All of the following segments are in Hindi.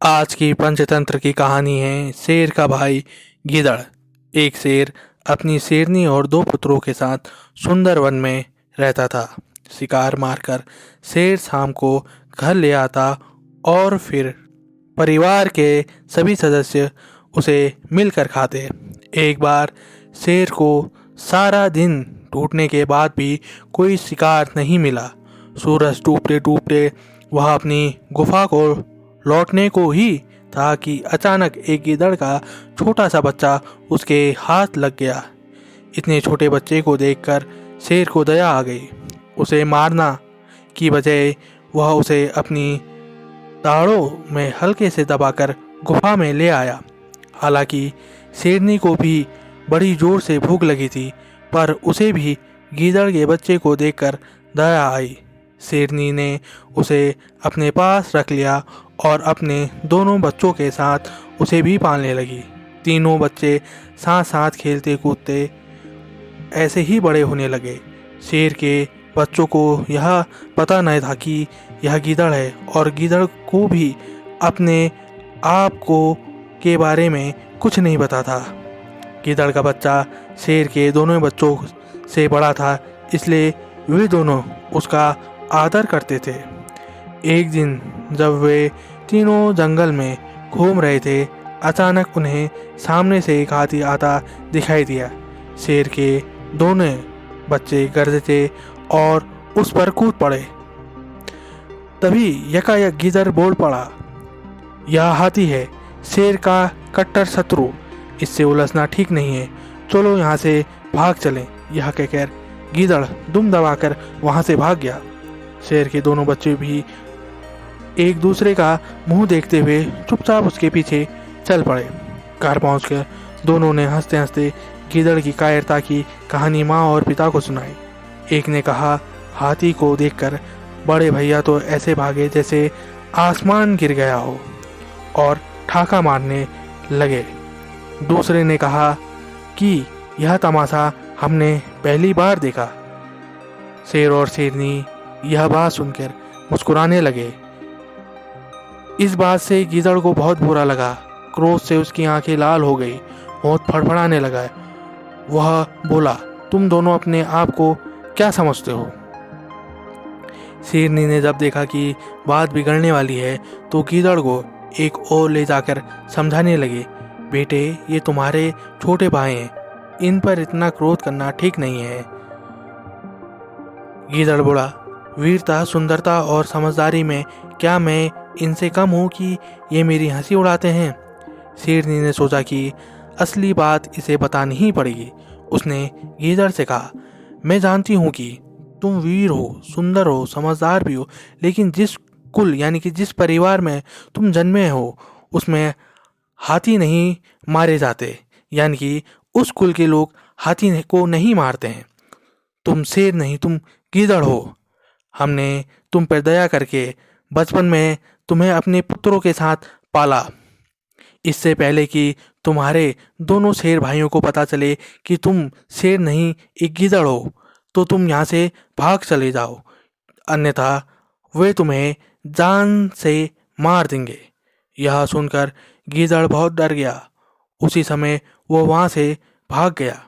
आज की पंचतंत्र की कहानी है शेर का भाई गीदड़। एक शेर अपनी शेरनी और दो पुत्रों के साथ सुंदर वन में रहता था। शिकार मारकर शेर शाम को घर ले आता और फिर परिवार के सभी सदस्य उसे मिलकर खाते। एक बार शेर को सारा दिन टूटने के बाद भी कोई शिकार नहीं मिला। सूरज डूबते डूबते वह अपनी गुफा को लौटने को ही था कि अचानक एक गीदड़ का छोटा सा बच्चा उसके हाथ लग गया। इतने छोटे बच्चे को देखकर शेर को दया आ गई। उसे मारना की बजाय वह उसे अपनी दाढ़ों में हल्के से दबाकर गुफा में ले आया। हालांकि शेरनी को भी बड़ी जोर से भूख लगी थी, पर उसे भी गीदड़ के बच्चे को देखकर दया आई। शेरनी ने उसे अपने पास रख लिया और अपने दोनों बच्चों के साथ उसे भी पालने लगी। तीनों बच्चे साथ साथ खेलते कूदते ऐसे ही बड़े होने लगे। शेर के बच्चों को यह पता नहीं था कि यह गीदड़ है, और गीदड़ को भी अपने आप को के बारे में कुछ नहीं पता था। गीदड़ का बच्चा शेर के दोनों बच्चों से बड़ा था, इसलिए वे दोनों उसका आदर करते थे। एक दिन जब वे तीनों जंगल में घूम रहे थे, अचानक उन्हें सामने से एक हाथी आता दिखाई दिया। शेर के दोनों बच्चे गरजते और उस पर कूद पड़े। तभी यकायक गीदड़ बोल पड़ा, यह हाथी है, शेर का कट्टर शत्रु, इससे उलझना ठीक नहीं है, चलो यहाँ से भाग चलें। यह कहकर गीदड़ दुम दबाकर वहाँ से भाग गया। शेर के दोनों बच्चे भी एक दूसरे का मुंह देखते हुए चुपचाप उसके पीछे चल पड़े। घर पहुंचकर दोनों ने हंसते हंसते गीदड़ की कायरता की कहानी माँ और पिता को सुनाई। एक ने कहा, हाथी को देखकर बड़े भैया तो ऐसे भागे जैसे आसमान गिर गया हो, और ठाका मारने लगे। दूसरे ने कहा कि यह तमाशा हमने पहली बार देखा। शेर और शेरनी यह बात सुनकर मुस्कुराने लगे। इस बात से गीदड़ को बहुत बुरा लगा। क्रोध से उसकी आंखें लाल हो गई, होंठ फड़फड़ाने लगा। वह बोला, तुम दोनों अपने आप को क्या समझते हो? शेरनी ने जब देखा कि बात बिगड़ने वाली है, तो गीदड़ को एक ओर ले जाकर समझाने लगे, बेटे, ये तुम्हारे छोटे भाई हैं, इन पर इतना क्रोध करना ठीक नहीं है। गीदड़ बोला, वीरता, सुंदरता और समझदारी में क्या मैं इनसे कम हूँ कि ये मेरी हंसी उड़ाते हैं? शेरनी ने सोचा कि असली बात इसे बतानी ही पड़ेगी। उसने गीदड़ से कहा, मैं जानती हूँ कि तुम वीर हो, सुंदर हो, समझदार भी हो, लेकिन जिस कुल यानी कि जिस परिवार में तुम जन्मे हो, उसमें हाथी नहीं मारे जाते, यानी कि उस कुल के लोग हाथी को नहीं मारते हैं। तुम शेर नहीं, तुम गीदड़ हो। हमने तुम पर दया करके बचपन में तुम्हें अपने पुत्रों के साथ पाला। इससे पहले कि तुम्हारे दोनों शेर भाइयों को पता चले कि तुम शेर नहीं एक गीदड़ हो, तो तुम यहाँ से भाग चले जाओ, अन्यथा वे तुम्हें जान से मार देंगे। यह सुनकर गीदड़ बहुत डर गया। उसी समय वो वहाँ से भाग गया।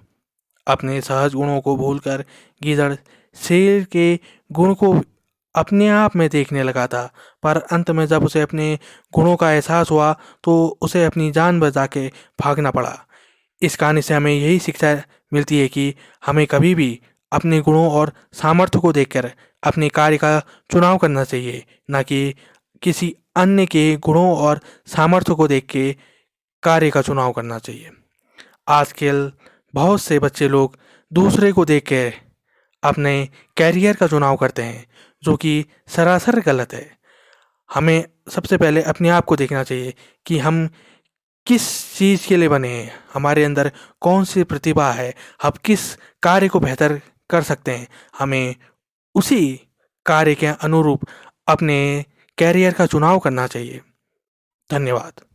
अपने सहज गुणों को भूलकर गीदड़ शेर के गुण को अपने आप में देखने लगा था, पर अंत में जब उसे अपने गुणों का एहसास हुआ तो उसे अपनी जान बचा के भागना पड़ा। इस कहानी से हमें यही शिक्षा मिलती है कि हमें कभी भी अपने गुणों और सामर्थ्य को देखकर अपने कार्य का चुनाव करना चाहिए, ना कि किसी अन्य के गुणों और सामर्थ्य को देख के कार्य का चुनाव करना चाहिए। आजकल बहुत से बच्चे लोग दूसरे को देख के अपने कैरियर का चुनाव करते हैं, जो कि सरासर गलत है। हमें सबसे पहले अपने आप को देखना चाहिए कि हम किस चीज़ के लिए बने हैं, हमारे अंदर कौन सी प्रतिभा है, हम किस कार्य को बेहतर कर सकते हैं। हमें उसी कार्य के अनुरूप अपने कैरियर का चुनाव करना चाहिए। धन्यवाद।